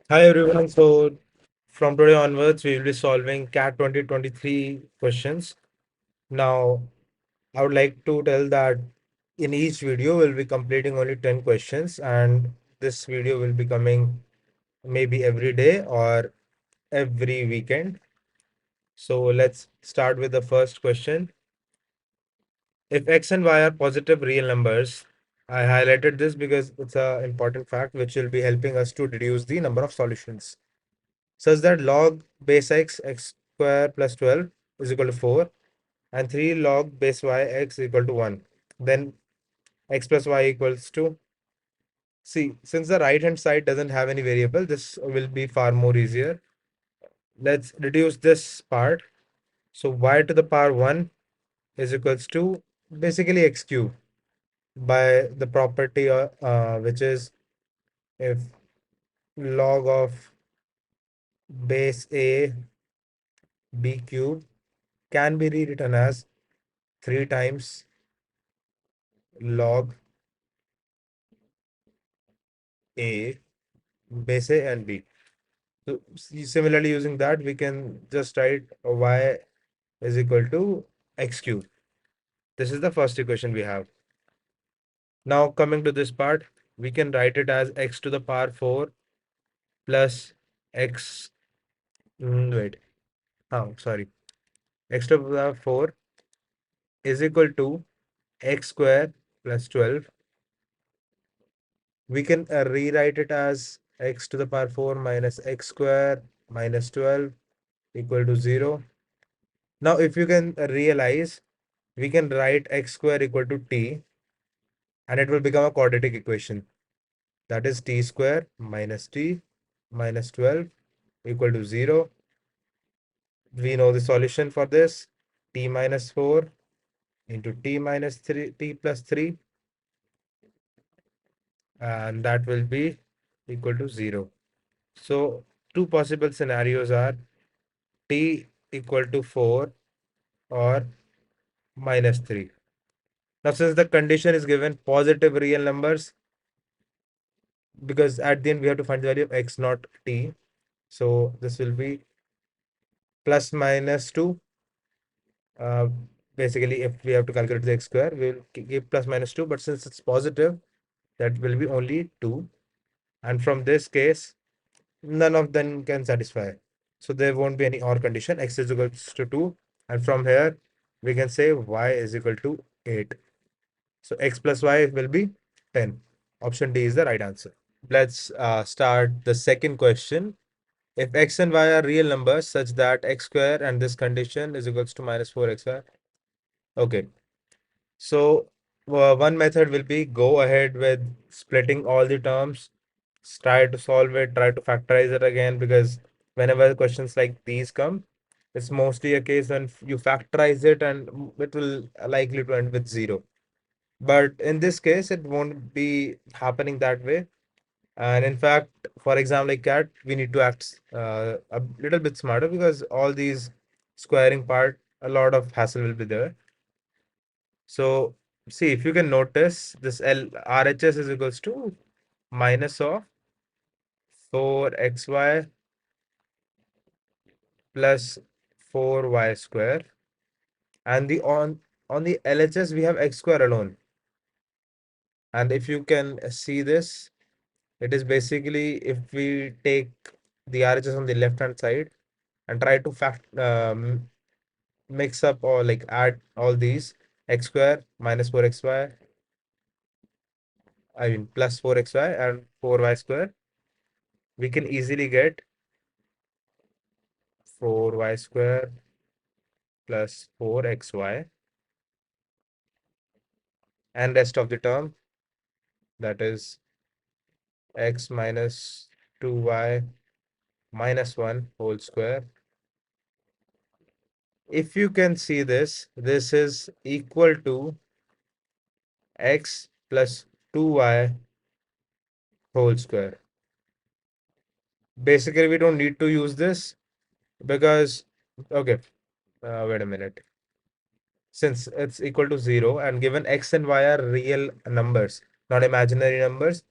Hi everyone. So from today onwards, we will be solving CAT 2023 questions. Now, I would like to tell that in each video, we'll be completing only 10 questions, and this video will be coming maybe every day or every weekend. So let's start with the first question. If x and y are positive real numbers, I highlighted this because it's an important fact which will be helping us to reduce the number of solutions, such that log base x square plus 12 is equal to 4 and 3 log base y x equal to 1. Then x plus y equals to, see, since the right hand side doesn't have any variable, this will be far more easier. Let's reduce this part. So y to the power 1 is equals to basically x cube by the property which is if log of base a b cube can be rewritten as 3 times log a base a and b. So similarly using that we can just write y is equal to x cube. This is the first equation we have. Now coming to this part, we can write it as x to the power 4 plus x, wait, oh sorry, x to the power 4 is equal to x square plus 12. We can rewrite it as x to the power 4 minus x square minus 12 equal to 0. Now, if you can realize, we can write x square equal to t and it will become a quadratic equation. That is t square minus t minus 12 equal to 0. We know the solution for this, t minus 4 into t minus 3, t plus 3, and that will be equal to 0. So, two possible scenarios are t equal to 4 or minus 3. Now, since the condition is given positive real numbers, because at the end we have to find the value of x not t. So this will be plus minus 2. Uh, Basically, if we have to calculate the x square, we'll give plus minus 2. But since it's positive, that will be only 2. And from this case, none of them can satisfy. So there won't be any OR condition. X is equal to 2. And from here, we can say y is equal to 8. So x plus y will be 10. Option D is the right answer. Let's start the second question. If x and y are real numbers such that x square and this condition is equals to minus 4xy. Okay. So one method will be go ahead with splitting all the terms, try to solve it, try to factorize it again, because whenever questions like these come, it's mostly a case when you factorize it and it will likely to end with 0. But in this case, it won't be happening that way. And in fact, for example, like CAT, we need to act a little bit smarter because all these squaring part, a lot of hassle will be there. So see, if you can notice, this RHS is equals to minus of 4xy plus 4y square. And the on the LHS, we have x square alone. And if you can see this, it is basically if we take the RHS on the left hand side and try to mix up or like add all these x square minus 4xy, I mean plus 4xy and 4y square, we can easily get 4y square plus 4xy and rest of the term, that is x minus 2y minus 1 whole square. If you can see this, this is equal to x plus 2y whole square. Basically, we don't need to use this because, okay, wait a minute. Since it's equal to 0 and given x and y are real numbers, not imaginary numbers,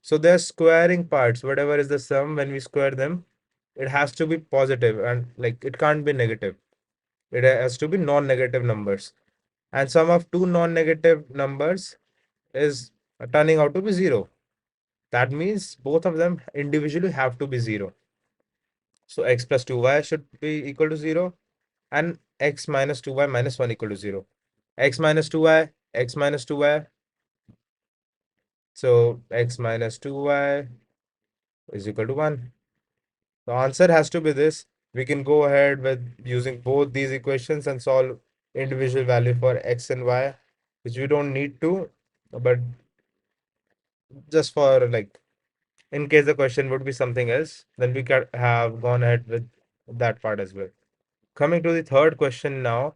So they're squaring parts. Whatever is the sum, when we square them, it has to be positive and like it can't be negative. It has to be non-negative numbers. And sum of two non-negative numbers is turning out to be zero. That means both of them individually have to be zero. So x plus 2y should be equal to 0 and x minus 2y minus 1 equal to 0. X minus 2y, x minus 2y. So x minus 2y is equal to 1. The answer has to be this. We can go ahead with using both these equations and solve individual value for x and y, which we don't need to, but just for like in case the question would be something else, then we could have gone ahead with that part as well. Coming to the third question now,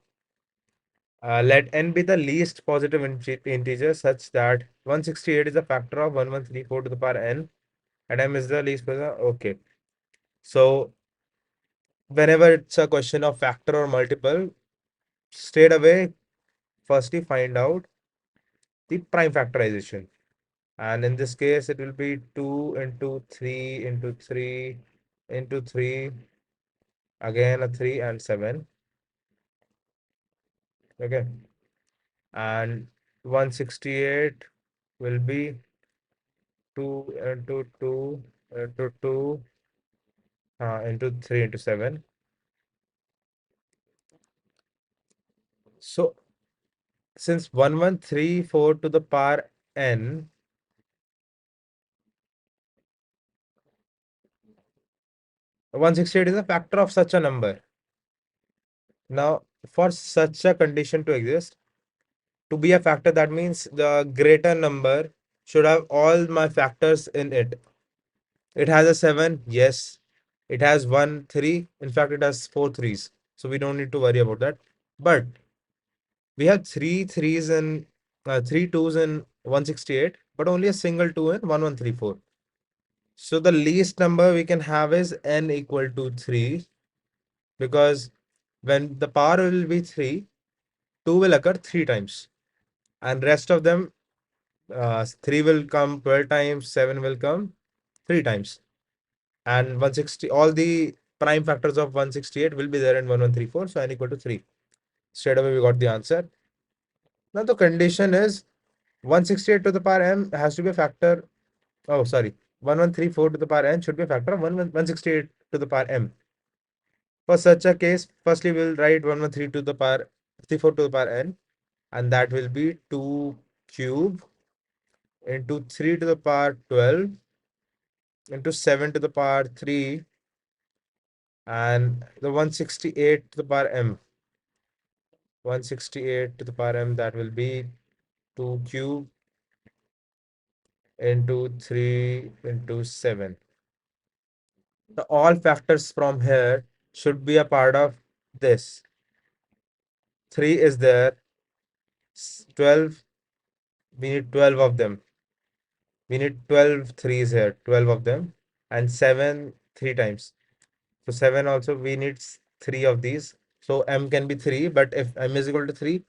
let n be the least positive integer such that 168 is a factor of 1134 to the power n and m is the least positive. Okay. So whenever it's a question of factor or multiple, straight away, firstly find out the prime factorization. And in this case, it will be 2 into 3 into 3 into 3, again a 3 and 7. Okay. And 168 will be 2 into 2 into 2 into 3 into 7. So since 1134 to the power n, 168 is a factor of such a number. Now, for such a condition to exist, to be a factor, that means the greater number should have all my factors in it. It has a 7, yes. It has 1, 3. In fact, it has 4 threes. So we don't need to worry about that. But we have 3 threes and 3 twos in 168, but only a single 2 in 1134. So the least number we can have is n equal to 3, because when the power will be 3, 2 will occur 3 times. And rest of them, 3 will come 12 times, 7 will come 3 times. And 160, all the prime factors of 168 will be there in 1134. So n equal to 3. Straight away we got the answer. Now the condition is 168 to the power m has to be a factor. Oh, sorry. 1134 to the power n should be a factor of 168 to the power m. For such a case, firstly we'll write 113 to the power 34 to the power n, and that will be 2 cube into 3 to the power 12 into 7 to the power 3, and the 168 to the power m. 168 to the power m, that will be 2 cube into 3 into 7. The all factors from here should be a part of this. 3 is there, 12, we need 12 of them. We need 12 threes here, 12 of them, and 7 3 times. So 7 also we need 3 of these. So m can be 3, but if m is equal to 3,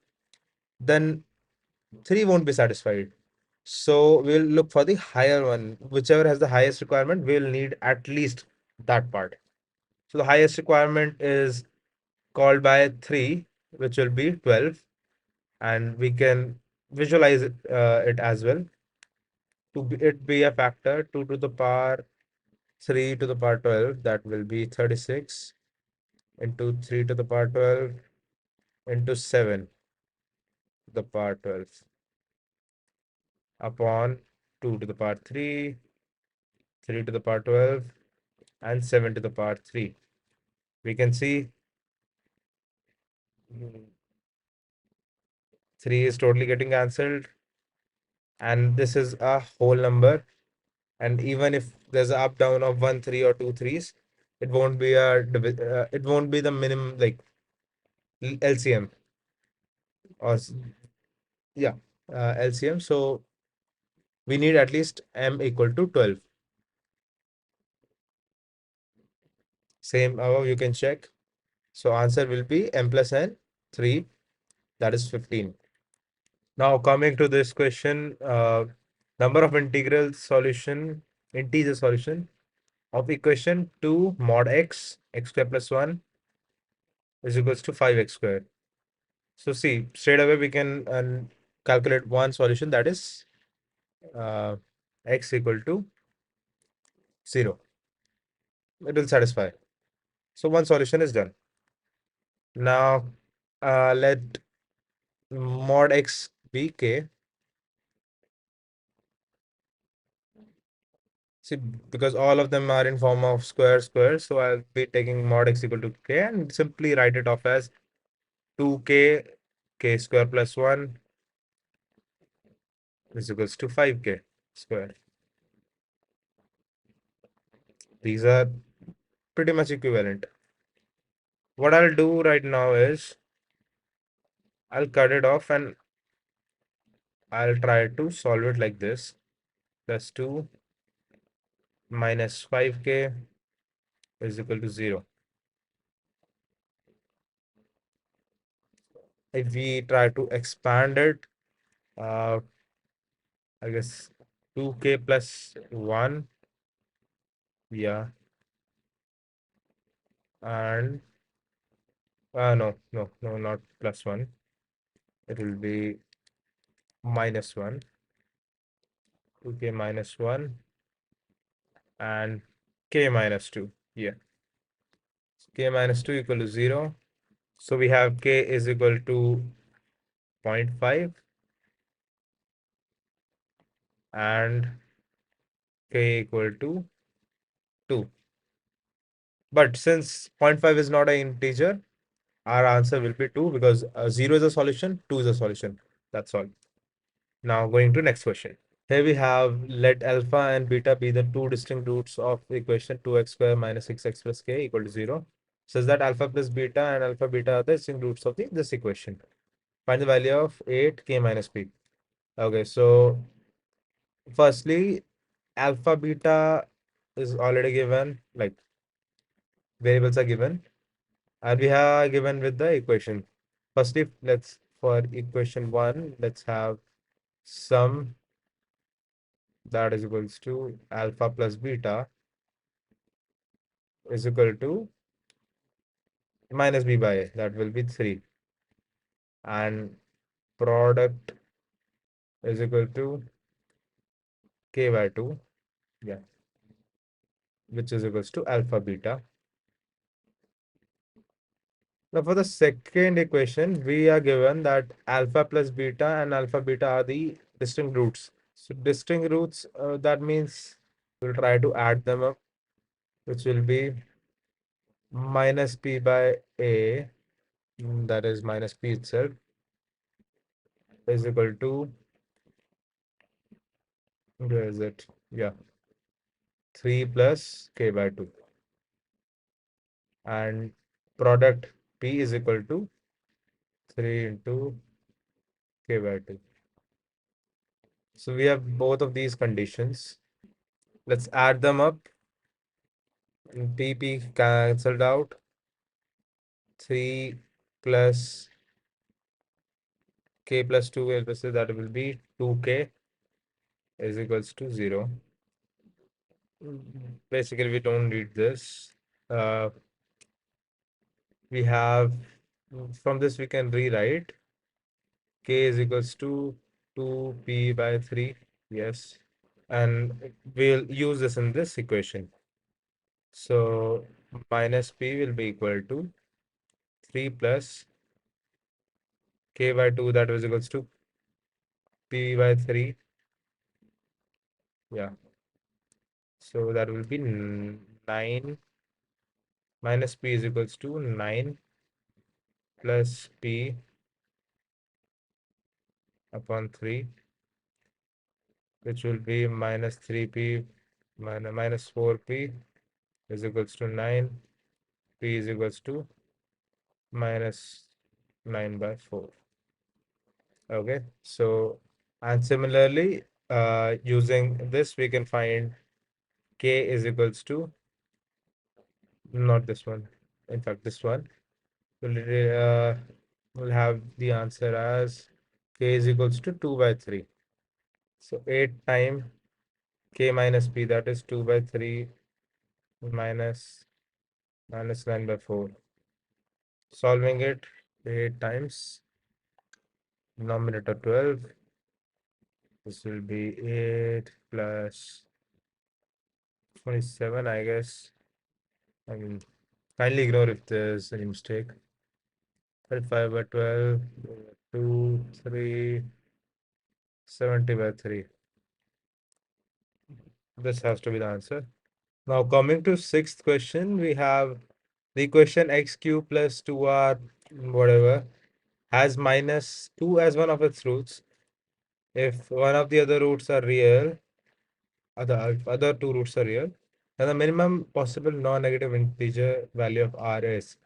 then 3 won't be satisfied. So we'll look for the higher one. Whichever has the highest requirement, we'll need at least that part. So the highest requirement is called by 3, which will be 12. And we can visualize it as well. To be, it be a factor, 2 to the power 3 to the power 12, that will be 36 into 3 to the power 12 into 7 to the power 12 upon 2 to the power 3, 3 to the power 12, and 7 to the power 3. We can see 3 is totally getting cancelled, and this is a whole number. And even if there's a up down of 1 3 or 2 threes, it won't be it won't be the minimum, like LCM or yeah, LCM. So we need at least m equal to 12. Same above, you can check. So answer will be m plus n 3, that is 15. Now coming to this question, Number of integral solution, integer solution of equation 2 mod x square plus 1 is equals to 5x square. So see, straight away we can calculate one solution, that is uh, x equal to 0. It will satisfy. So one solution is done. Now let mod x be k. See, because all of them are in form of square, so I'll be taking mod x equal to k and simply write it off as 2k k square plus 1 is equals to 5k square. These are pretty much equivalent. What I'll do right now is I'll cut it off and I'll try to solve it like this. Plus 2 minus 5k is equal to 0. If we try to expand it, uh, I guess 2k plus 1, yeah, and no, not plus 1. It will be minus 1, 2k minus 1, and k minus 2. Yeah, k minus 2 equal to 0. So we have k is equal to 0.5 and k equal to 2. But since 0.5 is not an integer, our answer will be 2 because 0 is a solution, 2 is a solution. That's all. Now going to next question. Here we have let alpha and beta be the two distinct roots of the equation 2x square minus 6x plus k equal to 0. Says that alpha plus beta and alpha beta are the distinct roots of this equation. Find the value of 8k minus p. Okay, so firstly, alpha beta is already given, like variables are given, and we are given with the equation. Firstly, let's for equation 1, let's have sum that is equals to alpha plus beta is equal to minus b by a, that will be 3, and product is equal to k by 2, yeah, which is equals to alpha beta. Now for the second equation, we are given that alpha plus beta and alpha beta are the distinct roots. So distinct roots, that means we'll try to add them up, which will be minus p by a, that is minus p itself, is equal to, where is it? Yeah, 3 plus k by 2. And product p is equal to 3 into k by 2. So we have both of these conditions. Let's add them up. P cancelled out. 3 plus k plus 2, that will be 2k is equals to 0. Basically, we don't need this. Uh, we have, from this we can rewrite k is equals to 2p by 3. Yes. And we'll use this in this equation. So minus p will be equal to 3 plus k by 2, that was equals to p by 3. Yeah. So that will be 9 minus p is equals to 9 plus p upon 3, which will be minus 3p minus 4p is equals to 9. P is equals to minus 9 by 4. Okay, so and similarly, using this, we can find k is equals to, not this one, in fact, this one. We'll have the answer as k is equals to 2 by 3. So 8 times k minus p, that is 2 by 3 minus 9 by 4. Solving it, 8 times denominator 12. This will be 8 plus 27, I guess. I mean, kindly ignore if there's any mistake. 35 by 12, 2, 3, 70 by 3. This has to be the answer. Now coming to sixth question, we have the equation x cube plus 2r whatever has minus 2 as one of its roots. If one of the other roots are real, other two roots are real, then the minimum possible non-negative integer value of r is.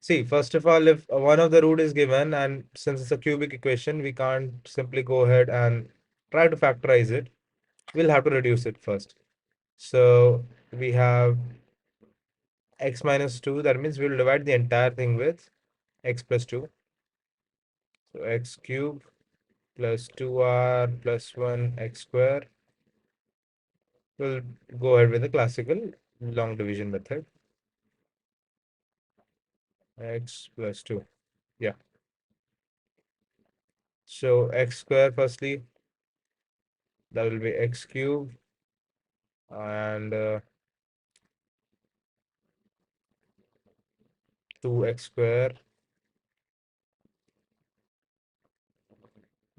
See, first of all, if one of the root is given, and since it's a cubic equation, we can't simply go ahead and try to factorize it. We'll have to reduce it first. So we have x minus 2. That means we'll divide the entire thing with x plus 2. So x cube plus 2r plus 1 x square. We'll go ahead with the classical long division method. X plus 2. Yeah. So x square firstly, that will be x cube and 2x square.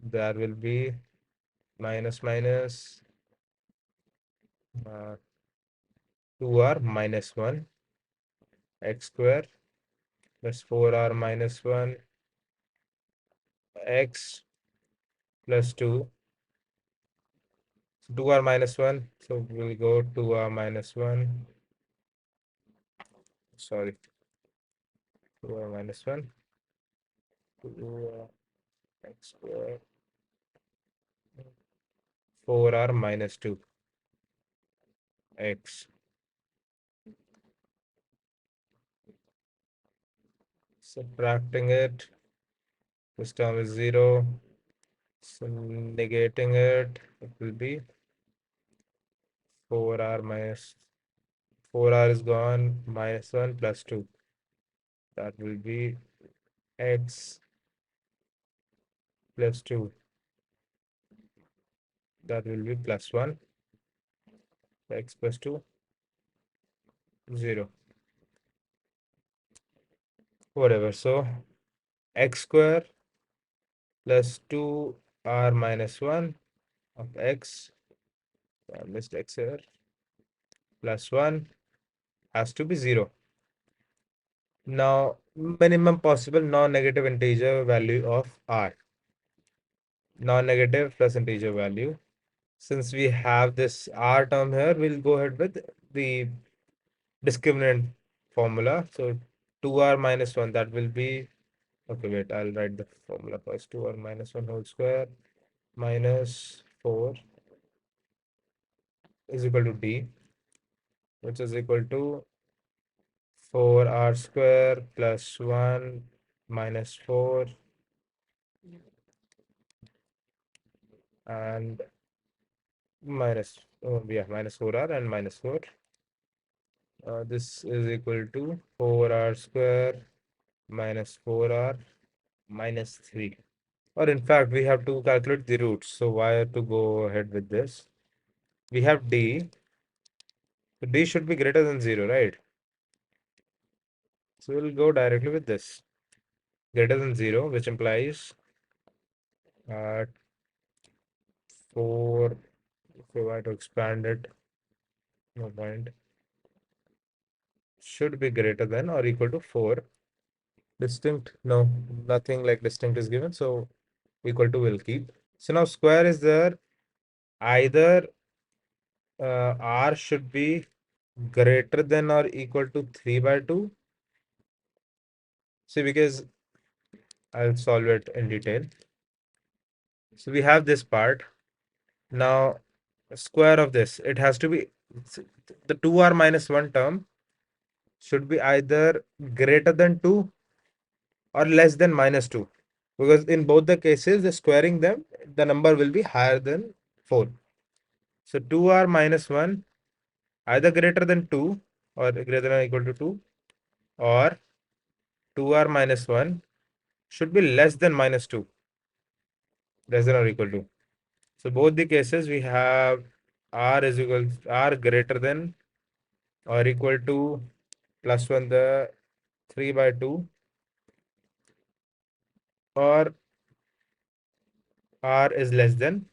That will be minus minus 2r minus 1 x square plus 4r minus 1 x plus 2. So 2r minus 1. So we'll go 2r minus 1. Sorry. 2r minus 1. 2r x square. 4r minus 2 x. Subtracting it. This term is 0. So negating it will be 4r minus 4r is gone, minus 1 plus 2. That will be x plus 2. That will be plus 1. X plus 2, 0. Whatever. So x square plus 2r minus 1 of x, I missed x here, plus 1 has to be 0. Now, minimum possible non-negative integer value of r. Non-negative plus integer value. Since we have this r term here, we'll go ahead with the discriminant formula. So 2r minus 1, that will be, okay, wait, I'll write the formula first. 2r minus 1 whole square minus 4 is equal to d, which is equal to 4r square plus 1 minus 4 and minus, minus 4r and minus 4. This is equal to 4r square minus 4r minus 3. Or in fact, we have to calculate the roots. So why to go ahead with this? We have d. So d should be greater than 0, right? So we'll go directly with this. Greater than 0, which implies 4. If we were to expand it, no point. Should be greater than or equal to 4. Distinct, no, nothing like distinct is given. So equal to will keep. So now square is there. Either r should be greater than or equal to 3 by 2. See, because I'll solve it in detail. So we have this part. Now, square of this, it has to be the 2r minus 1 term should be either greater than 2 or less than minus 2. Because in both the cases, the squaring them, the number will be higher than 4. So 2r minus 1 either greater than 2 or greater than or equal to 2, or 2r minus 1 should be less than minus 2, less than or equal to. So both the cases we have r greater than or equal to plus 1 the 3 by 2, or r is less than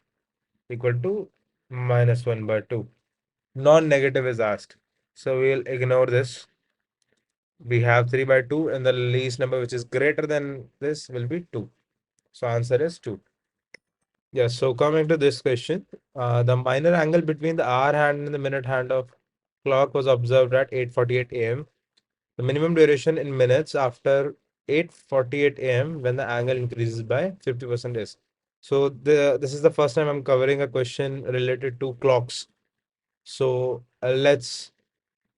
equal to minus 1 by 2. Non-negative is asked. So we'll ignore this. We have 3 by 2 and the least number which is greater than this will be 2. So answer is 2. Yes, so coming to this question, the minor angle between the hour hand and the minute hand of clock was observed at 8:48 a.m. The minimum duration in minutes after 8:48 a.m. when the angle increases by 50% is. So this is the first time I'm covering a question related to clocks. So let's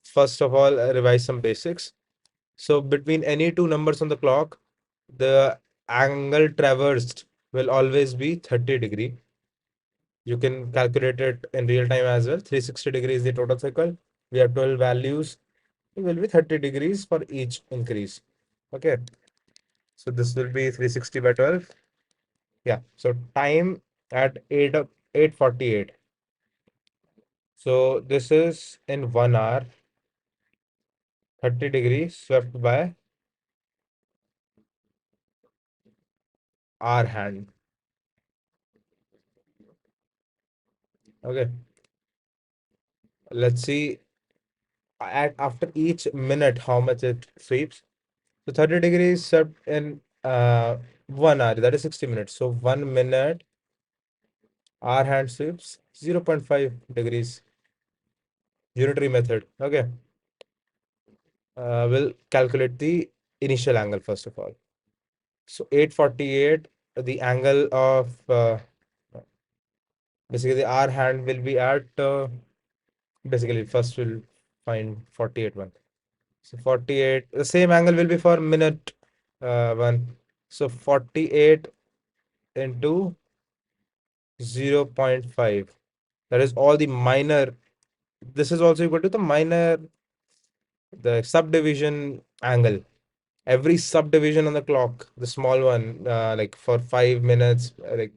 first of all revise some basics. So between any two numbers on the clock, the angle traversed will always be 30 degree. You can calculate it in real time as well. 360 degrees is the total cycle. We have 12 values. It will be 30 degrees for each increase. Okay. So this will be 360 by 12. Yeah. So time at 8:48. So this is in 1 hour, 30 degrees swept by our hand. Okay. Let's see after each minute how much it sweeps. So 30 degrees swept in 1 hour, that is 60 minutes. So 1 minute, our hand sweeps 0.5 degrees. Unitary method. Okay. We'll calculate the initial angle first of all. So 8:48, the angle of basically our hand will be at basically first we'll find 48 one. So 48, the same angle will be for minute one. So 48 into 0.5. That is all the minor. This is also equal to the minor, the subdivision angle. Every subdivision on the clock, the small one, like for 5 minutes, like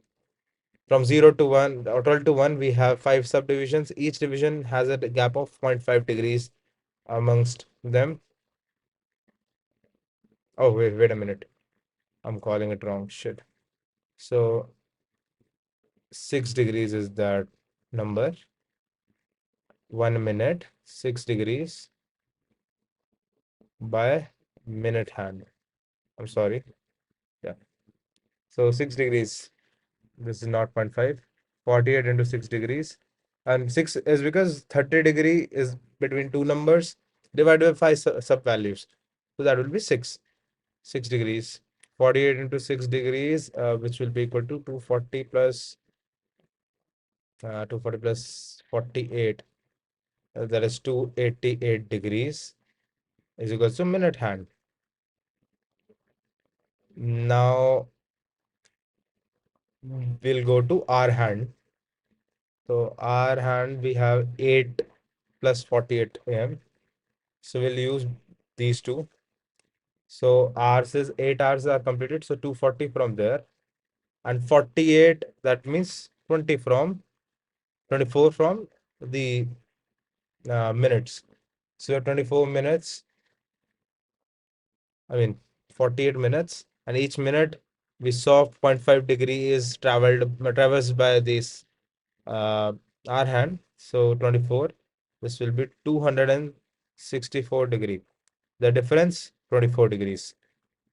from 0 to 1 or 12 to 1, we have 5 subdivisions. Each division has a gap of 0.5 degrees amongst them. Oh, wait a minute. I'm calling it wrong. Shit. So 6 degrees is that number. 1 minute, 6 degrees by minute hand. I'm sorry. Yeah. So 6 degrees. This is not 0.5. 48 into 6 degrees. And 6 is because 30 degree is between two numbers divided by 5 sub values. So that will be 6. 6 degrees. 48 into 6 degrees, which will be equal to 240 plus 240 plus 48. That is 288 degrees is equal to minute hand. Now we'll go to our hand. So our hand we have 8 plus 48 am. So we'll use these two. So ours is 8 hours are completed. So 240 from there. And 48, that means 20 from 24 from the minutes. So 24 minutes, I mean 48 minutes, and each minute we saw 0.5 degree is traversed by this our hand. So 24, this will be 264 degree. The difference 24 degrees.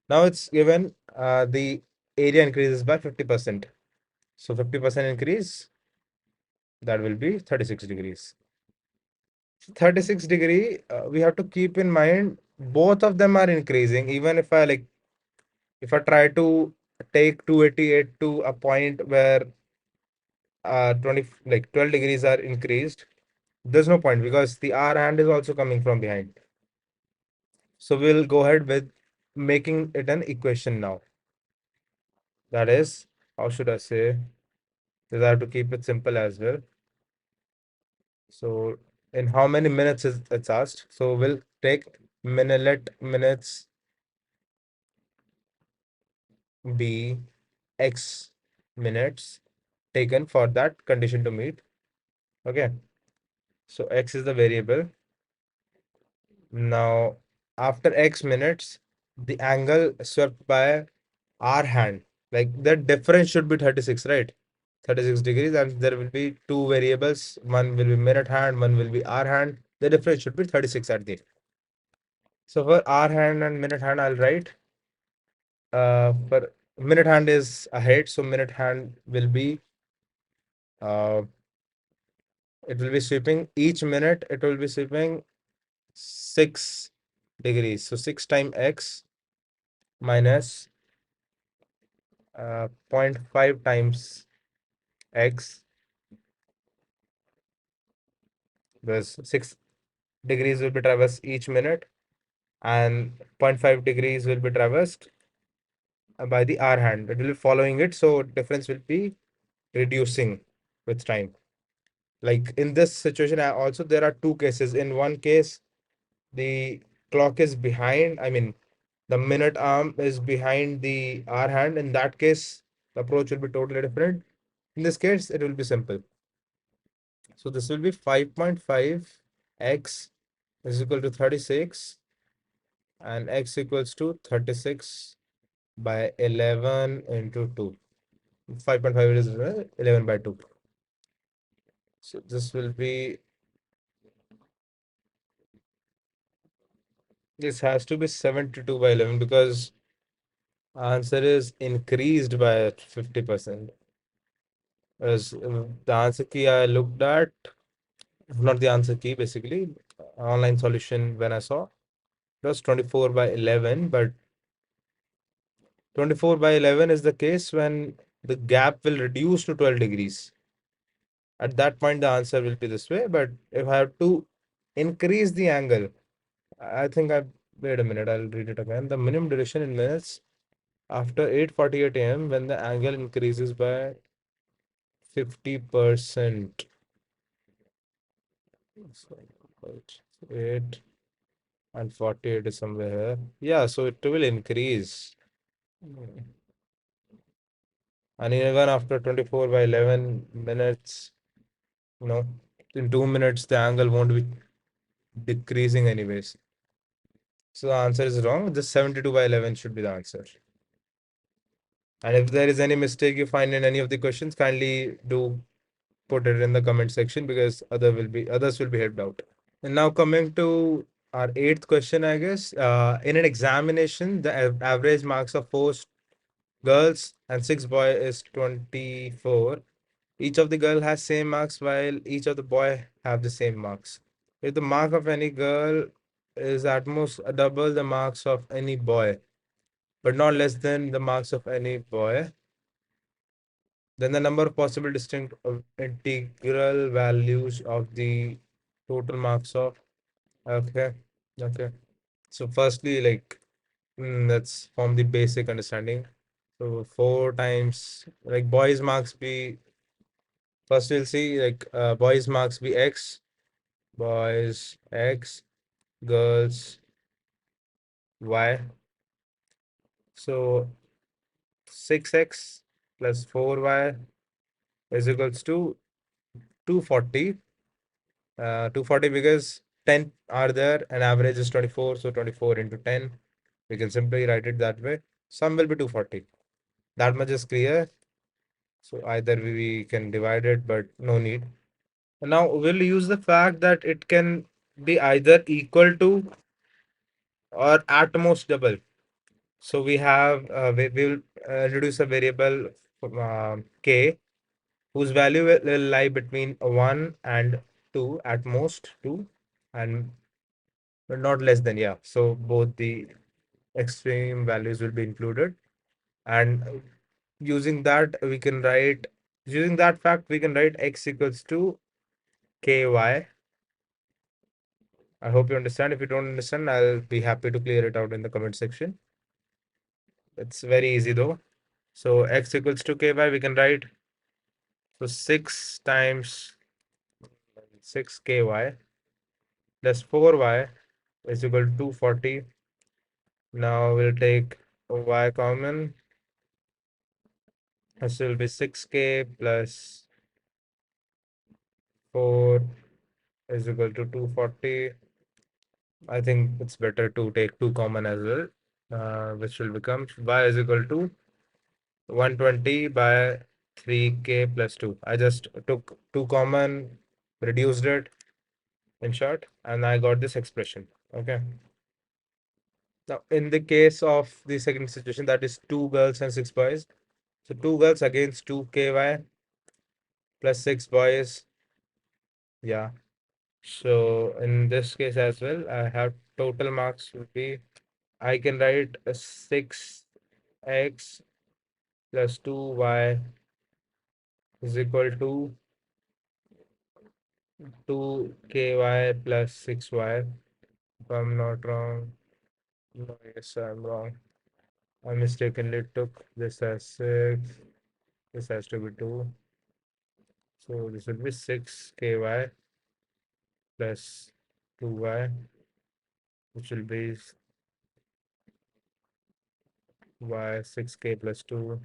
Now it's given the area increases by 50%. So 50% increase, that will be 36 degrees. 36 degree, we have to keep in mind both of them are increasing. Even if I try to take 288 to a point where 20 like 12 degrees are increased, there's no point because the R hand is also coming from behind. So we'll go ahead with making it an equation now. That is, how should I say? because I have to keep it simple as well. So in how many minutes is it's asked? So we'll take let minutes be x minutes taken for that condition to meet. Okay. So x is the variable. Now after x minutes, the angle swept by our hand, like the difference should be 36, right? 36 degrees, and there will be two variables. One will be minute hand, one will be our hand. The difference should be 36 at the end. So for our hand and minute hand, I'll write for minute hand is ahead, so minute hand will be uh, it will be sweeping each minute, it will be sweeping 6 degrees. So 6 times x minus 0.5 times x, because 6 degrees will be traversed each minute and 0.5 degrees will be traversed by the R hand. It will be following it, so difference will be reducing with time. Like in this situation, also there are two cases. In one case, the clock is behind, I mean, the minute arm is behind the R hand. In that case, the approach will be totally different. In this case, it will be simple. So this will be 5.5 x is equal to 36 and x equals to 36 by 11 into 2. 5.5 is 11 by 2. So this will be, this has to be 72 by 11 because answer is increased by 50%. As the answer key I looked at, not the answer key, basically, online solution when I saw, it was 24 by 11, but 24 by 11 is the case when the gap will reduce to 12 degrees. At that point, the answer will be this way. But if I have to increase the angle, I think wait a minute, I'll read it again. The minimum duration in minutes after 8:48 a.m. when the angle increases by 50%. So, 8 and 48 is somewhere here. Yeah, so it will increase. And even after 24 by 11 minutes, you know, in 2 minutes, the angle won't be decreasing anyways. So the answer is wrong. The 72 by 11 should be the answer. And if there is any mistake you find in any of the questions, kindly do put it in the comment section because others will be helped out. And now coming to our eighth question, I guess. In an examination, the average marks of 4 girls and 6 boys is 24. Each of the girl has same marks while each of the boy have the same marks. If the mark of any girl is at most double the marks of any boy, but not less than the marks of any boy, then the number of possible distinct integral values of the total marks of, okay, okay. So firstly, like, let's form the basic understanding. So 4 times, like, boys marks be, first we'll see, like, boys marks be x, boys x, girls y. So 6x plus 4y is equals to 240. 240 because 10 are there and average is 24. So 24 into 10. We can simply write it that way. Sum will be 240. That much is clear. So either we can divide it, but no need. And now we'll use the fact that it can be either equal to or at most double. So we have, we'll introduce a variable k whose value will lie between 1 and 2, at most 2, and but not less than, yeah. So both the extreme values will be included. And using that, using that fact, we can write x equals to ky. I hope you understand. If you don't understand, I'll be happy to clear it out in the comment section. It's very easy though. So x equals to ky, we can write So 6 times 6ky plus 4y is equal to 240. Now we'll take y common. This will be 6k plus 4 is equal to 240. I think it's better to take 2 common as well, which will become y is equal to 120 by 3k plus 2. I just took 2 common, reduced it in short, and I got this expression. Okay. Now, in the case of the second situation, that is 2 girls and 6 boys. So 2 girls against 2ky plus 6 boys. Yeah. So in this case as well, I have total marks will be, I can write a 6x plus 2y is equal to 2ky plus 6y. If I'm not wrong. No, yes, I'm wrong. I mistakenly took this as 6. This has to be 2. So this will be 6ky plus 2y, which will be y 6k plus 2,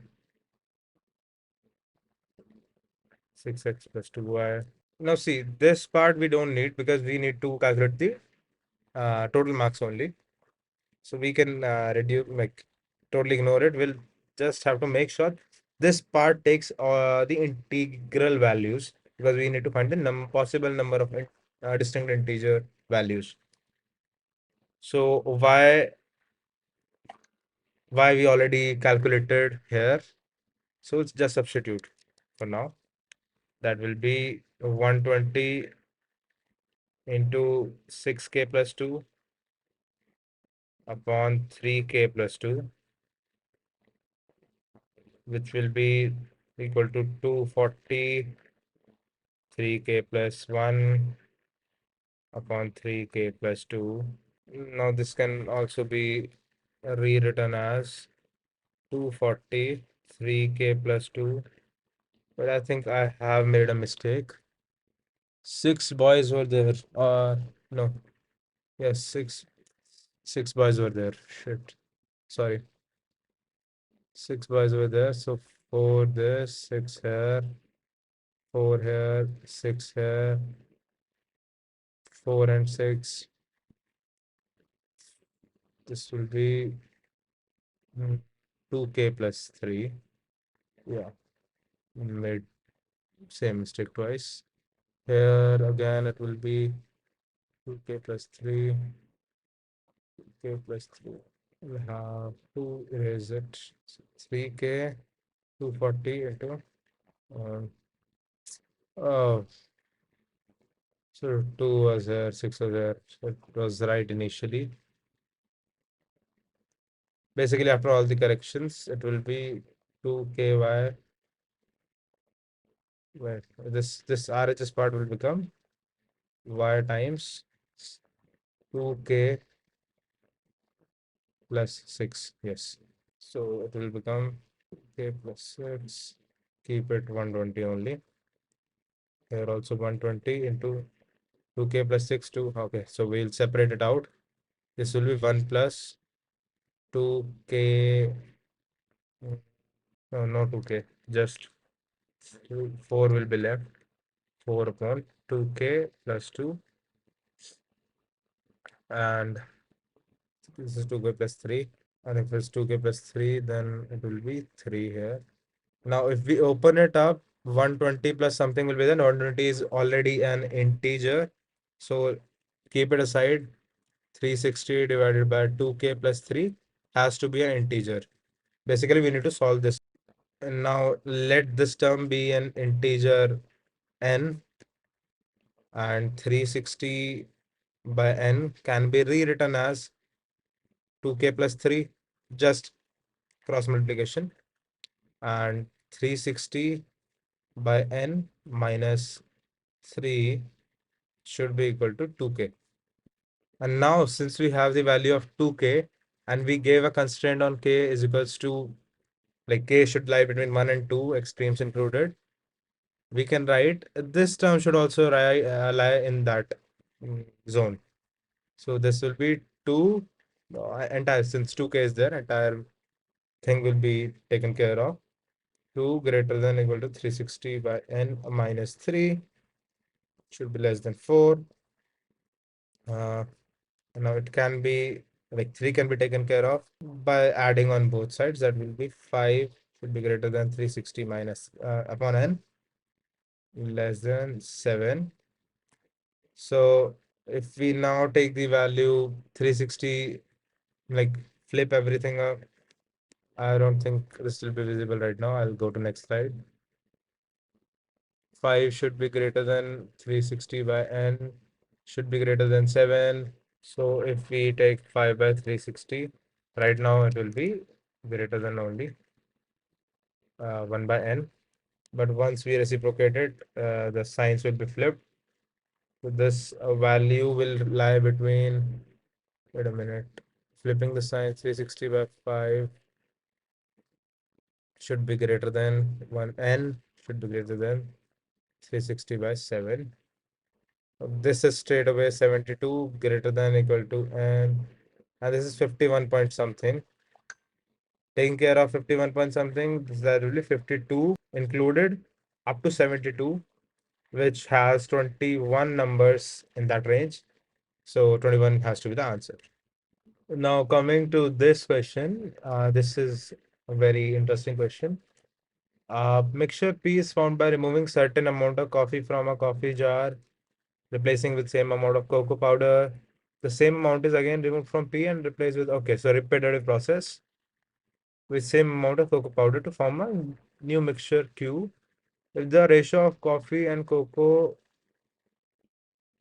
6x plus 2y. Now see, this part we don't need because we need to calculate the total marks only. So we can reduce, like totally ignore it. We'll just have to make sure this part takes the integral values, because we need to find the possible number of distinct integer values. So y we already calculated here. So it's just substitute for now. That will be 120 into 6k plus 2 upon 3k plus 2, which will be equal to 240 3k plus 1 upon 3k plus 2. Now this can also be rewritten as 240 3k plus 2. But I think I have made a mistake. 6 boys were there. No. Yes, six boys were there. Shit. Sorry. 6 boys were there. So 4 there, 6 here, 4 here, 6 here, 4 and 6. This will be 2k plus 3. Yeah, made same mistake twice. Here again it will be 2k plus 3, 2k plus 3. We have to erase it. 3k, 240 into. Oh, so 2 was there, 6 was there. So it was right initially. Basically, after all the corrections, it will be 2ky. Where this RHS part will become y times 2k plus 6. Yes. So it will become k plus 6. Keep it 120 only. Here also 120 into 2k plus 6 2. Okay, so we'll separate it out. This will be 1 plus 2k. No, no 2k. Just 4 will be left. 4 upon 2k plus 2. And this is 2k plus 3. And if it's 2k plus 3, then it will be 3 here. Now, if we open it up, 120 plus something will be there. 120 is already an integer. So keep it aside. 360 divided by 2k plus 3 has to be an integer. Basically, we need to solve this. And now let this term be an integer n, and 360 by n can be rewritten as 2k plus 3, just cross multiplication, and 360 by n minus 3 should be equal to 2k. And now since we have the value of 2k and we gave a constraint on k is equals to, like, k should lie between 1 and 2, extremes included. we can write this term should also lie in that zone. So this will be 2 entire, since 2k is there, entire thing will be taken care of. 2 greater than equal to 360 by n minus 3 should be less than 4. Uh, now it can be like 3 can be taken care of by adding on both sides. That will be 5 should be greater than 360 minus upon n less than 7. So if we now take the value 360, like flip everything up, I don't think this will be visible right now. I'll go to next slide. 5 should be greater than 360 by n should be greater than 7. So if we take 5 by 360, right now it will be greater than only 1 by n. But once we reciprocate it, the signs will be flipped. So this value will lie between, wait a minute, flipping the sign, 360 by 5 should be greater than 1n should be greater than 360 by 7. This is straight away 72 greater than equal to n, and this is 51 point something. Taking care of 51 point something, that will be 52 included up to 72, which has 21 numbers in that range. So 21 has to be the answer. Now coming to this question, this is a very interesting question. Mixture P is found by removing certain amount of coffee from a coffee jar, replacing with same amount of cocoa powder. The same amount is again removed from P and replaced with, okay, so repetitive process with same amount of cocoa powder to form a new mixture Q. If the ratio of coffee and cocoa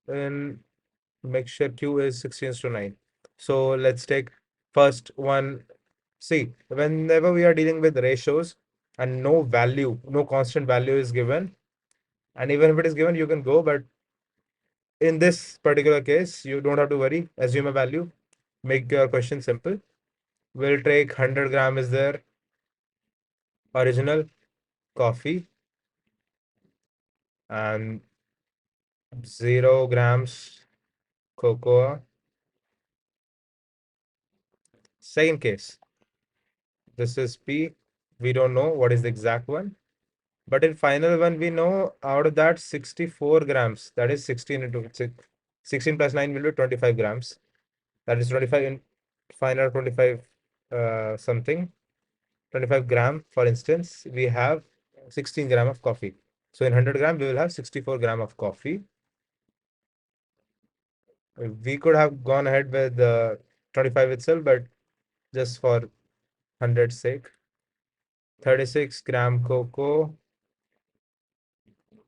in mixture Q is 16:9. So let's take first one. See, whenever we are dealing with ratios and no value, no constant value is given, and even if it is given, you can go, but in this particular case, you don't have to worry. Assume a value, make your question simple. We'll take 100 gram is there, original coffee, and 0 grams cocoa. Second case, this is P. We don't know what is the exact one. But in final one, we know out of that 64 grams, that is 16 into 6, 16 plus 9 will be 25 grams. That is 25 in final 25 something, 25 gram, for instance, we have 16 gram of coffee. So in 100 gram, we will have 64 gram of coffee. We could have gone ahead with 25 itself, but just for 100's sake, 36 gram cocoa.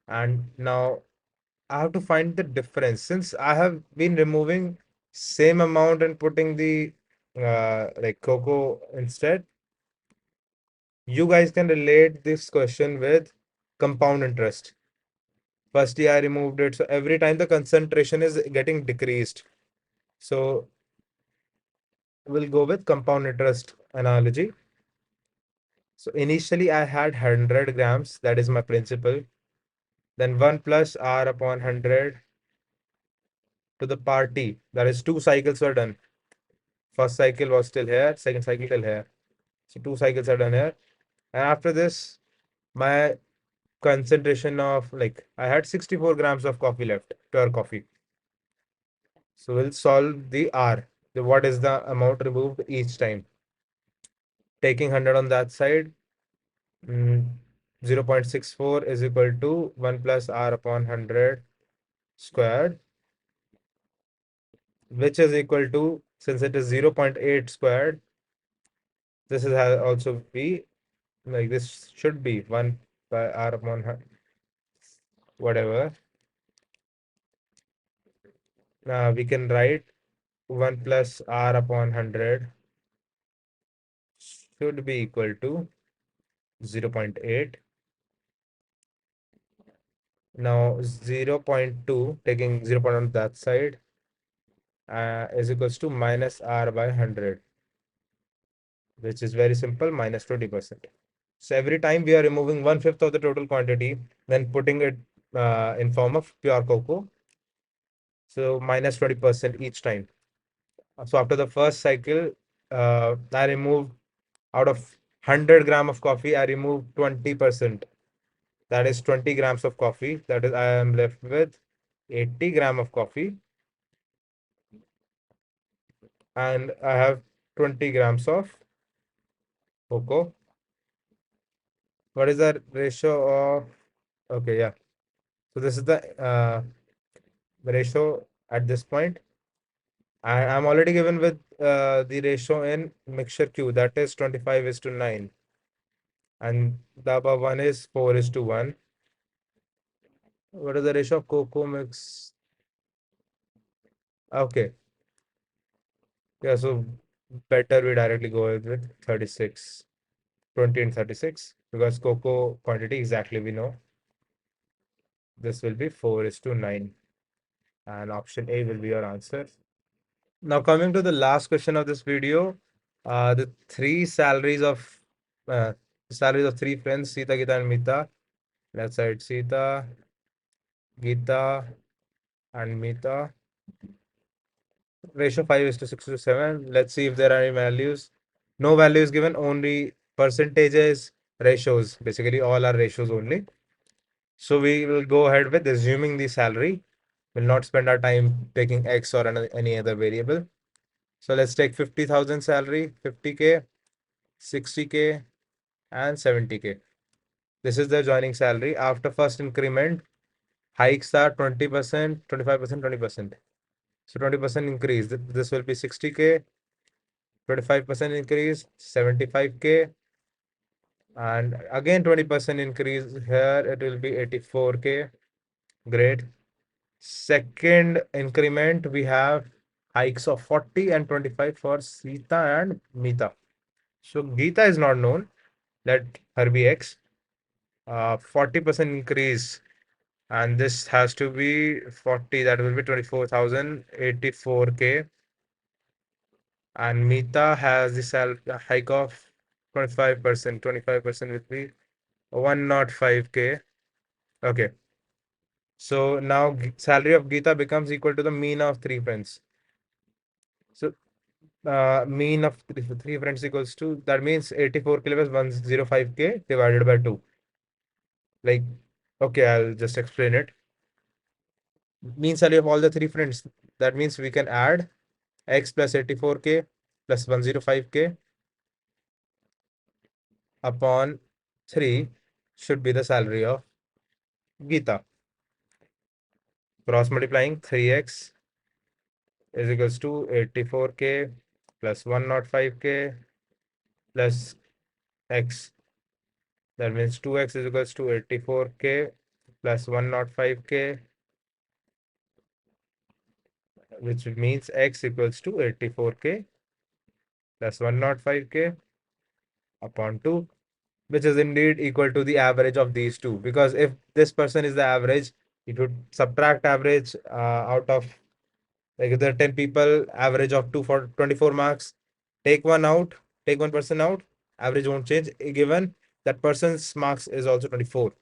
And now I have to find the difference. Since I have been removing same amount and putting the like cocoa instead, you guys can relate this question with compound interest. Firstly, I removed it. So every time the concentration is getting decreased. So we'll go with compound interest analogy. So initially I had 100 grams. That is my principal. Then 1 plus R upon 100 to the power T. That is 2 cycles were done. First cycle was still here. Second cycle till here. So 2 cycles are done here. And after this, my concentration of, like, I had 64 grams of coffee left, pure coffee. So we'll solve the R. What is the amount removed each time? Taking 100 on that side, 0.64 is equal to 1 plus R upon 100 squared, which is equal to, since it is 0.8 squared, this is also be, like, this should be 1 by R upon 100, whatever. Now we can write 1 plus R upon 100 should be equal to 0.8. Now 0.2, taking 0.1 on that side, is equals to minus R by 100, which is very simple, minus 20%. So every time we are removing 1/5 of the total quantity, then putting it in form of pure cocoa. So minus 20% each time. So after the first cycle, I remove out of 100 gram of coffee, I remove 20%. That is 20 grams of coffee. That is, I am left with 80 gram of coffee, and I have 20 grams of cocoa. What is the ratio of? Okay, yeah. So this is the ratio at this point. I'm already given with the ratio in mixture Q, that is 25:9, and the above one is 4:1. What is the ratio of cocoa mix? Okay, yeah, so better we directly go with 36, 20 and 36, because cocoa quantity exactly we know. This will be 4:9, and option A will be your answer. Now coming to the last question of this video, the uh, salaries of three friends, Sita, Gita, and Mita. Left side Sita, Gita, and Mita. Ratio 5:6:7. Let's see if there are any values. No values given, only percentages, ratios. Basically, all are ratios only. So we will go ahead with assuming the salary. We'll not spend our time taking X or any other variable. So let's take 50,000 salary, 50K, 60K, and 70K. This is the joining salary. After first increment, hikes are 20%, 25%, 20%. So 20% increase. This will be 60K, 25% increase, 75K, and again 20% increase here, it will be 84K. Great. Second increment, we have hikes of 40 and 25 for Sita and Mita. So Geeta is not known. Let her be X. 40% increase, and this has to be 40, that will be 24,084K. And Mita has the hike of 25%. 25% will be 105K. Okay. So now salary of Geeta becomes equal to the mean of three friends. So mean of three friends equals to, that means 84K plus 105K divided by 2. Like, okay, I'll just explain it. Mean salary of all the three friends. That means we can add X plus 84K plus 105K upon 3 should be the salary of Geeta. Cross multiplying 3x is equals to 84K plus 105K plus x. That means 2x is equals to 84K plus 105K, which means x equals to 84K plus 105K upon 2, which is indeed equal to the average of these two. Because if this person is the average, it would subtract average out of, like if there are 10 people, average of 2 for 24 marks, take one out, take one person out, average won't change, given that person's marks is also 24.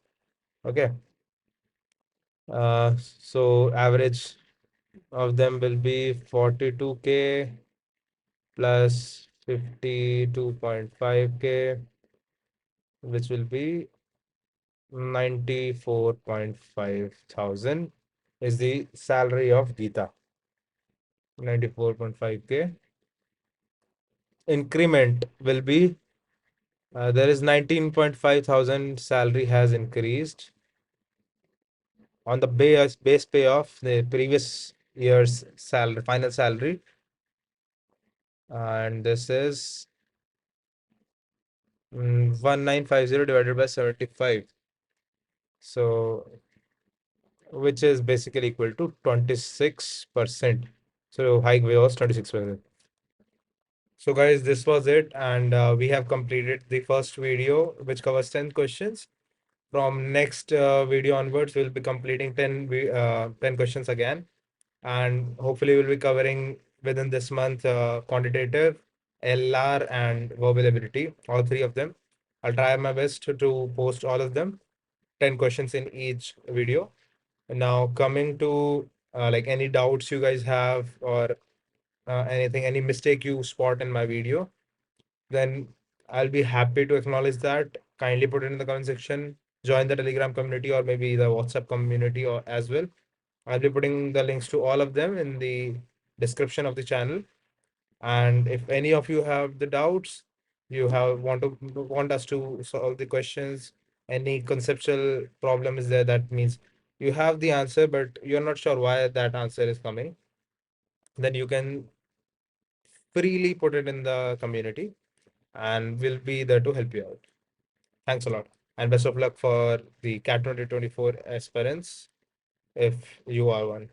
Okay. So average of them will be 42K plus 52.5K, which will be 94.5 thousand is the salary of Geeta. 94.5K. Increment will be, there is 19.5 thousand salary has increased on the base pay of the previous year's salary, final salary. And this is 1950 divided by 75. So, which is basically equal to 26%. So hike was 26%. So guys, this was it, and we have completed the first video, which covers 10 questions. From next video onwards, we'll be completing 10 questions again, and hopefully we'll be covering within this month quantitative, LR, and verbal ability, all three of them. I'll try my best to post all of them, 10 questions in each video. Now coming to like any doubts you guys have, or anything, any mistake you spot in my video, then I'll be happy to acknowledge that. Kindly put it in the comment section, join the Telegram community or maybe the WhatsApp community or as well. I'll be putting the links to all of them in the description of the channel. And if any of you have the doubts, you have want us to solve the questions, any conceptual problem is there, that means you have the answer, but you're not sure why that answer is coming, then you can freely put it in the community and we'll be there to help you out. Thanks a lot. And best of luck for the CAT 2024 aspirants if you are one.